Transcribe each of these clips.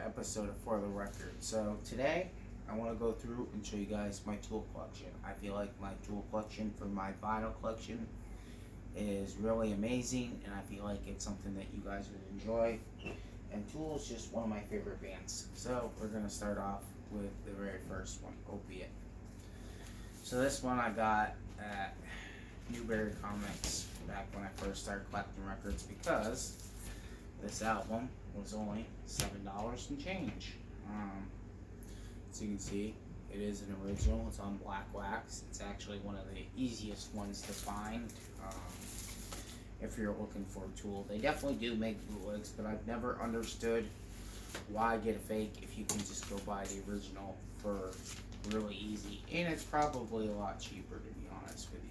episode of For the Record. So today I want to go through and show you guys my tool collection. I feel like my tool collection for my vinyl collection is really amazing, and I feel like it's something that you guys would enjoy. And Tool is just one of my favorite bands. So we're going to start off with the very first one, Opiate. So this one I got at Newberry Comics back when I first started collecting records, because this album was only $7 and change. As you can see, it is an original. It's on black wax. It's actually one of the easiest ones to find if you're looking for a Tool. They definitely do make bootlegs, but I've never understood why get a fake if you can just go buy the original for really easy. And it's probably a lot cheaper, to be honest with you.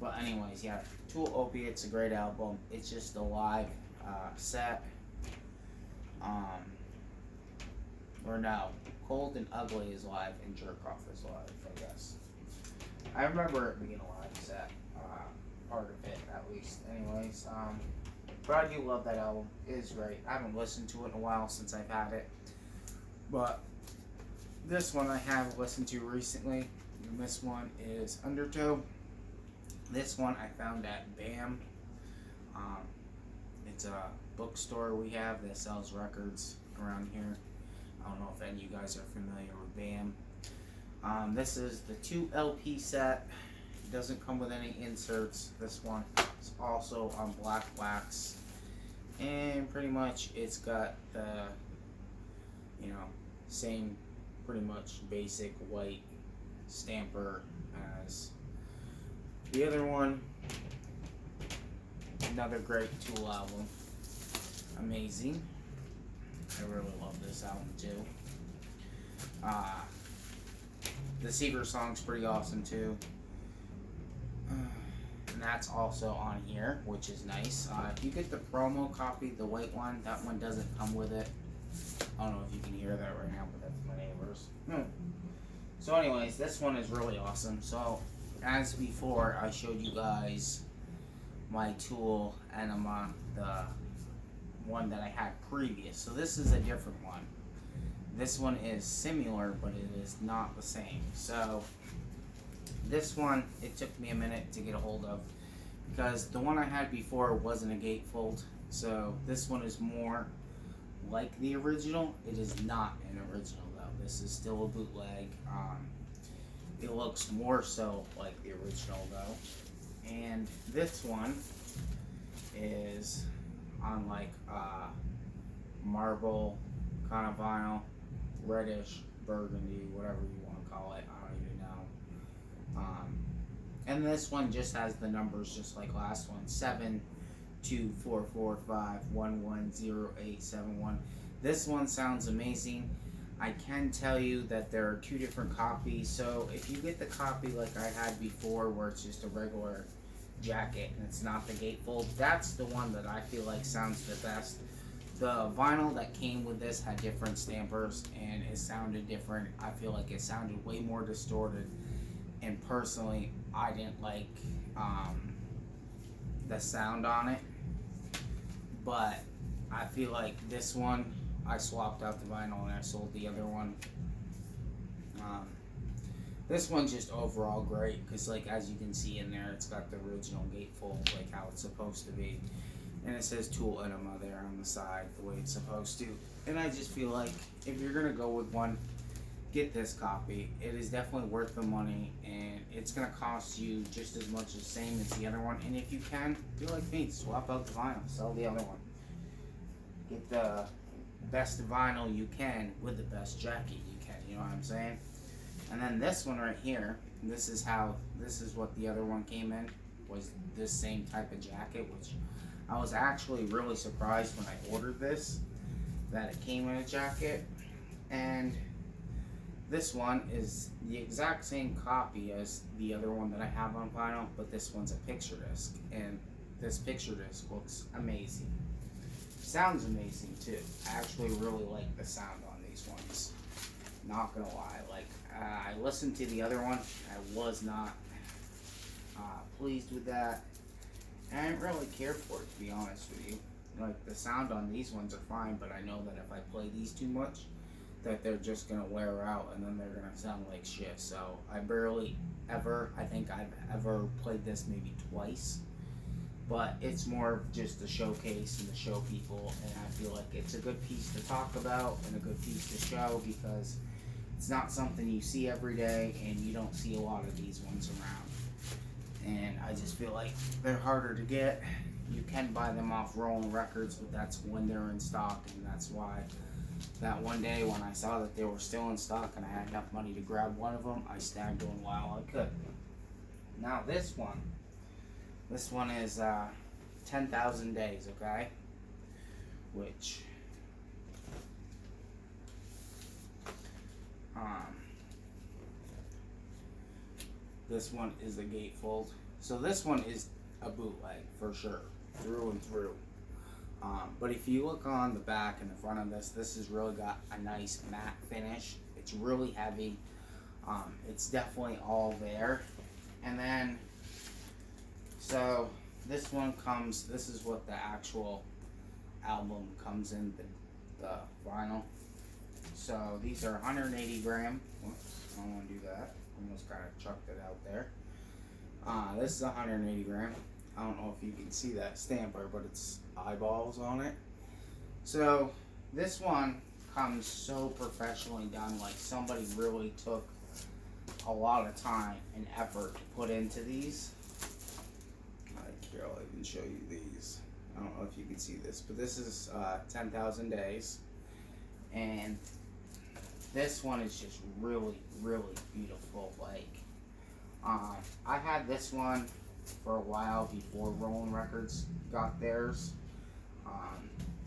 But anyways, yeah, Tool Opiate's a great album. It's just a live set. Or no, Cold and Ugly is live and Jerk Off is live, I guess. I remember it being a live set, part of it at least. Anyways, but I do love that album. It is great. I haven't listened to it in a while since I've had it. But this one I have listened to recently, and this one is Undertow. This one I found at BAM. It's a bookstore we have that sells records around here. I don't know if any of you guys are familiar with BAM. This is the 2 LP set. It doesn't come with any inserts. This one is also on black wax. And pretty much it's got the, same pretty much basic white stamper as the other one. Another great Tool album. Amazing. I really love this album too. The Seeger song's pretty awesome too. And that's also on here, which is nice. If you get the promo copy, the white one, that one doesn't come with it. I don't know if you can hear that right now, but that's my neighbors. So anyways, this one is really awesome. So as before, I showed you guys my Tool Enema, the one that I had previous. So this is a different one. This one is similar, but it is not the same. So this one, it took me a minute to get a hold of, because the one I had before wasn't a gatefold. So this one is more like the original. It is not an original though. This is still a bootleg. It looks more so like the original though. And this one is on like marble kind of vinyl, reddish, burgundy, whatever you want to call it. I don't even know. And this one just has the numbers just like last one, 72445110871. This one sounds amazing. I can tell you that there are 2 different copies. So if you get the copy like I had before, where it's just a regular jacket and it's not the gatefold, that's the one that I feel like sounds the best. The vinyl that came with this had different stampers and it sounded different. I feel like it sounded way more distorted, and personally I didn't like the sound on it. But I feel like this one, I swapped out the vinyl and I sold the other one. This one's just overall great, because like as you can see in there, it's got the original gatefold like how it's supposed to be, and it says Tool Enema there on the side the way it's supposed to. And I just feel like if you're gonna go with one, get this copy. It is definitely worth the money, and it's gonna cost you just as much as same as the other one. And if you can, do like me, swap out the vinyl, sell the other one. Get the best vinyl you can with the best jacket you can, you know what I'm saying? And then this one right here, this is what the other one came in, was this same type of jacket, which I was actually really surprised when I ordered this, that it came in a jacket. And this one is the exact same copy as the other one that I have on vinyl, but this one's a picture disc, and this picture disc looks amazing. Sounds amazing too. I actually really like the sound on these ones. Not gonna lie, like I listened to the other one, I was not pleased with that, and I didn't really care for it, to be honest with you. Like, the sound on these ones are fine, but I know that if I play these too much, that they're just gonna wear out and then they're gonna sound like shit. So I barely ever, I think I've ever played this maybe twice, but it's more of just a showcase and to show people, and I feel like it's a good piece to talk about and a good piece to show because it's not something you see every day and you don't see a lot of these ones around. And I just feel like they're harder to get. You can buy them off Rolling Records, but that's when they're in stock, and that's why that one day when I saw that they were still in stock and I had enough money to grab one of them, I snagged one while I could. Now this one is 10,000 Days, okay? Which, this one is a gatefold. So this one is a bootleg for sure, through and through. But if you look on the back and the front of this has really got a nice matte finish. It's really heavy. It's definitely all there. And then, so this one comes, this is what the actual album comes in, the vinyl. So these are 180 gram. Whoops, I don't want to do that. Almost kind of chucked it out there. This is 180 gram. I don't know if you can see that stamper, but it's eyeballs on it. So this one comes so professionally done, like somebody really took a lot of time and effort to put into these. Here, I'll even show you these. I don't know if you can see this, but this is 10,000 Days. And this one is just really, really beautiful. Like, I had this one for a while before Rolling Records got theirs.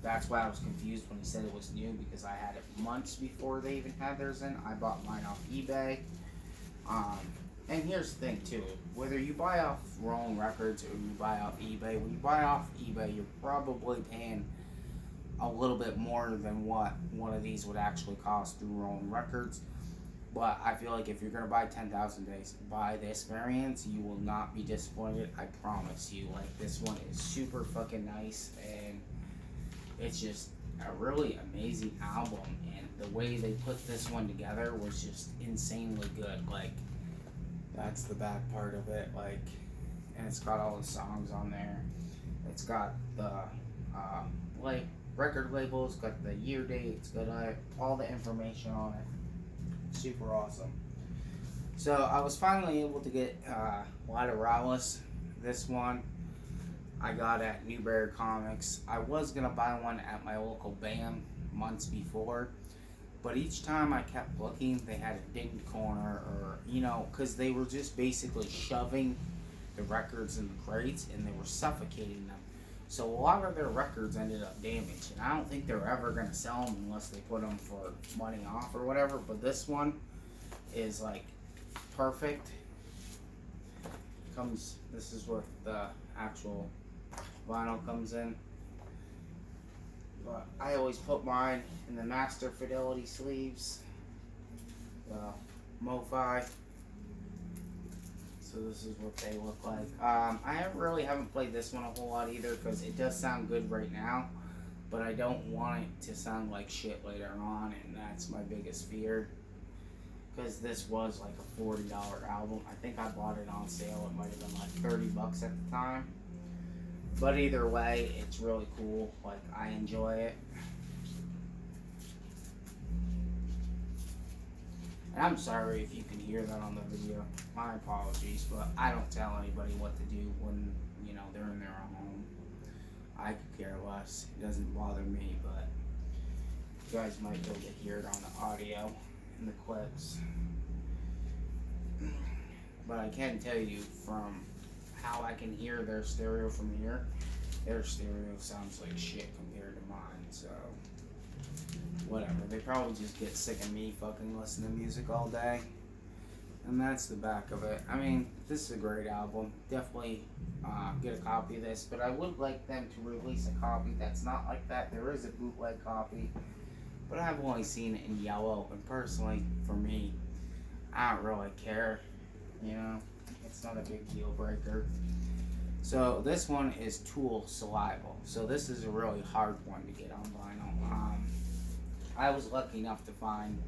That's why I was confused when he said it was new, because I had it months before they even had theirs in. I bought mine off eBay. And here's the thing too, whether you buy off Rolling Records or you buy off eBay, when you buy off eBay, you're probably paying a little bit more than what one of these would actually cost through Rolling Records. But I feel like if you're going to buy 10,000 Days, buy this variant. You will not be disappointed. I promise you. Like, this one is super fucking nice. And it's just a really amazing album. And the way they put this one together was just insanely good. Like, that's the bad part of it. Like, and it's got all the songs on there. It's got the, like, record labels, got the year date. It's got all the information on it. Super awesome. So I was finally able to get Lateralis. This one I got at Newberry Comics. I was gonna buy one at my local BAM months before, but each time I kept looking, they had a dinged corner, or because they were just basically shoving the records in the crates and they were suffocating them. So a lot of their records ended up damaged, and I don't think they're ever going to sell them unless they put them for money off or whatever. But this one is like perfect. This is what the actual vinyl comes in. But I always put mine in the Master Fidelity sleeves, MoFi. So this is what they look like. I haven't played this one a whole lot either, because it does sound good right now, but I don't want it to sound like shit later on, and that's my biggest fear. Because this was like a $40 album. I think I bought it on sale. It might have been like 30 bucks at the time. But either way, it's really cool. Like, I enjoy it. And I'm sorry if you can hear that on the video. My apologies, but I don't tell anybody what to do when, they're in their own home. I could care less. It doesn't bother me, but you guys might be able to hear it on the audio in the clips. But I can tell you from how I can hear their stereo from here, their stereo sounds like shit compared to mine, so whatever. They probably just get sick of me fucking listening to music all day. And that's the back of it. I mean, this is a great album. Definitely get a copy of this, but I would like them to release a copy that's not like that. There is a bootleg copy, but I've only seen it in yellow, and personally, for me, I don't really care. It's not a big deal breaker. So this one is Tool Saliva. So this is a really hard one to get on vinyl. I was lucky enough to find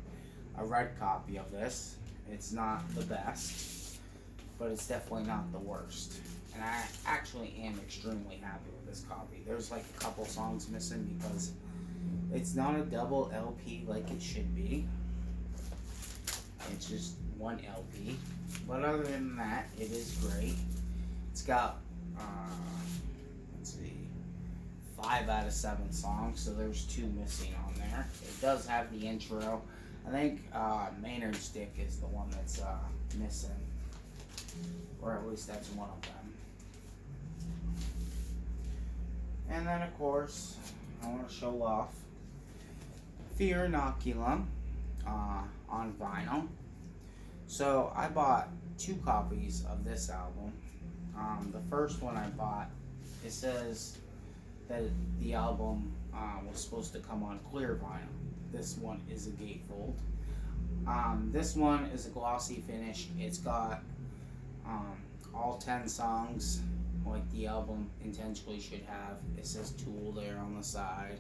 a red copy of this. It's not the best, but it's definitely not the worst. And I actually am extremely happy with this copy. There's like a couple songs missing because it's not a double LP like it should be. It's just one LP. But other than that, it is great. It's got, let's see, 5 out of 7 songs, so there's 2 missing on there. It does have the intro. I think Maynard's Dick is the one that's missing. Or at least that's one of them. And then, of course, I want to show off Fear Inoculum on vinyl. So I bought 2 copies of this album. The first one I bought, it says that the album was supposed to come on clear vinyl. This one is a gatefold. This one is a glossy finish. It's got all 10 songs like the album intentionally should have. It says Tool there on the side.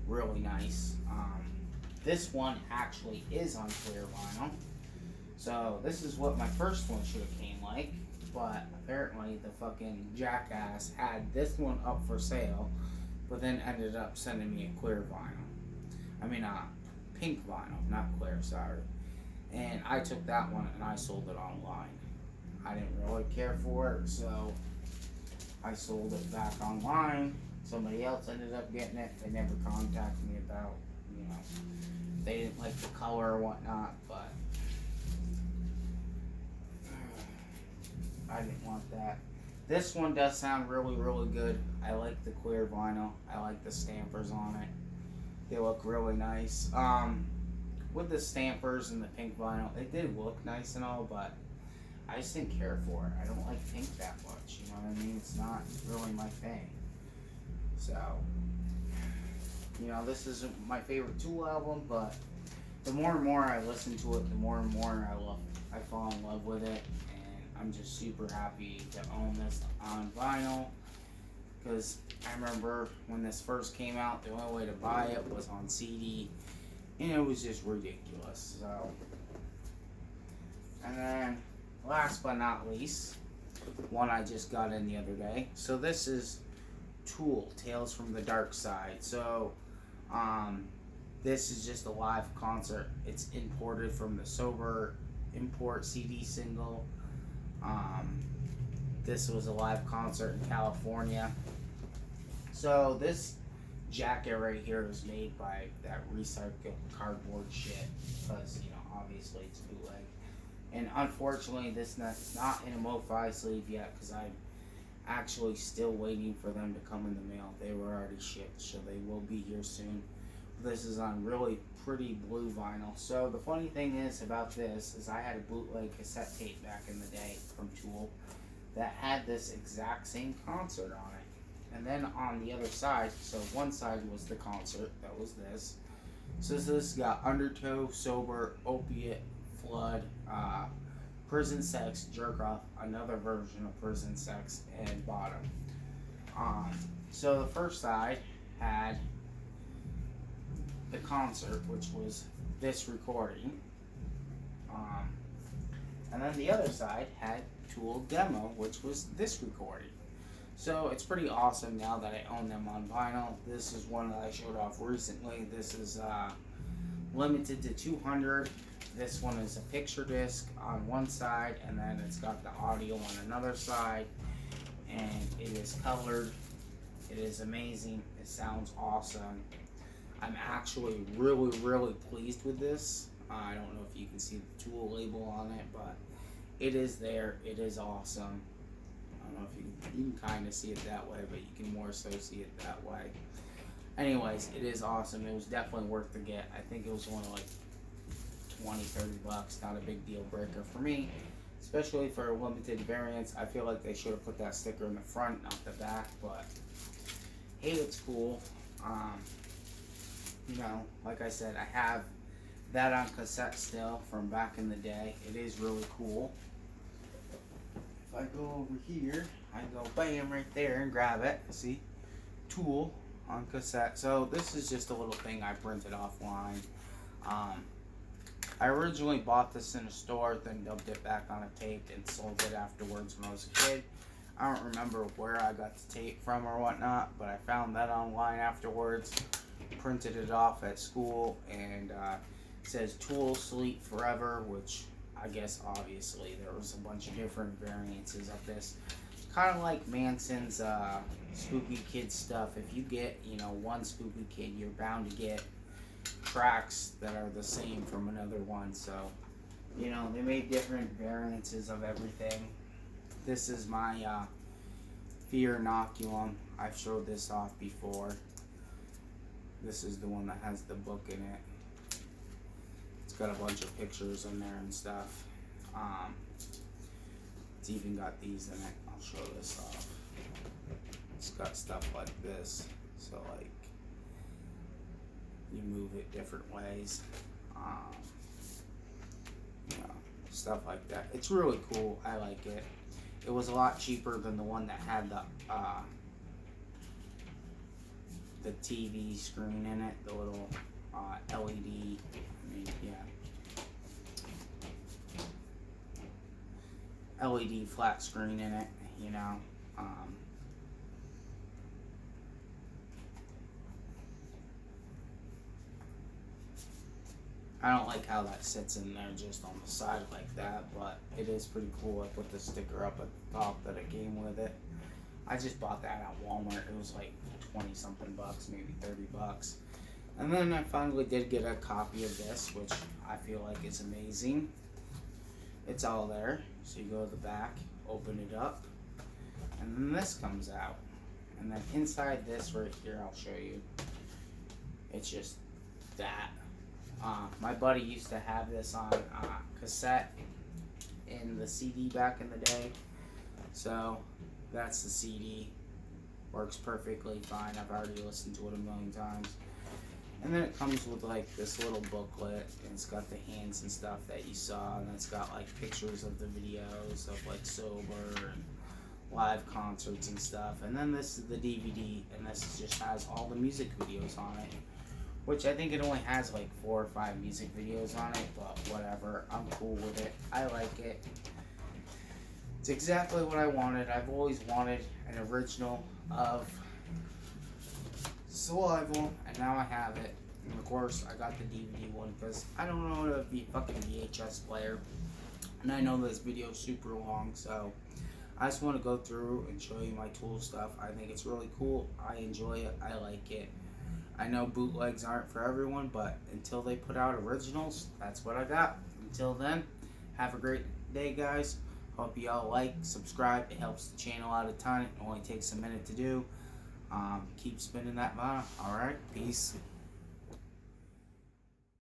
Really nice. This one actually is on clear vinyl. So this is what my first one should have came like. But apparently the fucking jackass had this one up for sale, but then ended up sending me a clear vinyl. I mean, pink vinyl, not clear, sorry. And I took that one and I sold it online. I didn't really care for it, so I sold it back online. Somebody else ended up getting it. They never contacted me about, you know, they didn't like the color or whatnot, but I didn't want that. This one does sound really, really good. I like the clear vinyl. I like the stampers on it. They look really nice. With the stampers and the pink vinyl, it did look nice and all, but I just didn't care for it. I don't like pink that much, you know what I mean? It's not really my thing. So, you know, this isn't my favorite Tool album, but the more and more I listen to it, the more and more I fall in love with it. I'm just super happy to own this on vinyl, because I remember when this first came out, the only way to buy it was on CD, and it was just ridiculous. So, and then last but not least, one I just got in the other day. So this is Tool, Tales from the Dark Side. So this is just a live concert. It's imported from the Sober Import CD single. This was a live concert in California. So this jacket right here is made by that recycled cardboard shit, because, you know, obviously it's bootleg. And unfortunately this is not in a MO5 sleeve yet, because I'm actually still waiting for them to come in the mail. They were already shipped, so they will be here soon. This is on really pretty blue vinyl. So the funny thing is about this is I had a bootleg cassette tape back in the day from Tool that had this exact same concert on it. And then on the other side, so one side was the concert, that was this. So this got Undertow, Sober, Opiate, Flood, Prison Sex, Jerk Off, another version of Prison Sex, and Bottom. So the first side had the concert, which was this recording, and then the other side had Tool Demo, which was this recording. So it's pretty awesome now that I own them on vinyl. This is one that I showed off recently. This is limited to 200. This one is a picture disc on one side, and then it's got the audio on another side, and it is colored. It is amazing. It sounds awesome. I'm actually really, really pleased with this. I don't know if you can see the Tool label on it, but it is there. It is awesome. I don't know if you can kind of see it that way, but you can more so see it that way. Anyways, it is awesome. It was definitely worth the get. I think it was only like 20, 30 bucks. Not a big deal breaker for me, especially for a limited variants. I feel like they should have put that sticker in the front, not the back, but hey, it's cool. You know, like I said, I have that on cassette still from back in the day. It is really cool. If if I go over here, I go bam right there and grab it. See? Tool on cassette. So this is just a little thing I printed offline. I originally bought this in a store, then dumped it back on a tape and sold it afterwards when I was a kid. I don't remember where I got the tape from or whatnot, but I found that online afterwards, printed it off at school, and it says Tool Sleep Forever, which I guess obviously there was a bunch of different variances of this. Kind of like Manson's Spooky Kid stuff. If you get, one Spooky Kid, you're bound to get tracks that are the same from another one. So, they made different variances of everything. This is my Fear Inoculum. I've showed this off before. This is the one that has the book in it. It's got a bunch of pictures in there and stuff. It's even got these in it. I'll show this off. It's got stuff like this. So like, you move it different ways. Stuff like that. It's really cool. I like it. It was a lot cheaper than the one that had the TV screen in it, the little LED. LED flat screen in it. I don't like how that sits in there just on the side like that, but it is pretty cool. I put the sticker up at the top that it came with it. I just bought that at Walmart. It was like 20 something bucks, maybe 30 bucks. And then I finally did get a copy of this, which I feel like is amazing. It's all there. So you go to the back, open it up, and then this comes out. And then inside this right here, I'll show you. It's just that. My buddy used to have this on cassette in the CD back in the day. So that's the CD. Works perfectly fine. I've already listened to it a million times. And then it comes with like this little booklet, and it's got the hands and stuff that you saw, and it's got like pictures of the videos of like sober and live concerts and stuff. And then this is the DVD, and this just has all the music videos on it. Which I think it only has like 4 or 5 music videos on it, but whatever. I'm cool with it. I like it. It's exactly what I wanted. I've always wanted an original of Survival, and now I have it. And of course, I got the DVD one because I don't know a fucking VHS player. And I know this video is super long, so I just want to go through and show you my Tool stuff. I think it's really cool. I enjoy it. I like it. I know bootlegs aren't for everyone, but until they put out originals, that's what I got. Until then, have a great day, guys. Hope you all like, subscribe. It helps the channel out a ton. It only takes a minute to do. Keep spinning that vinyl. Alright, peace.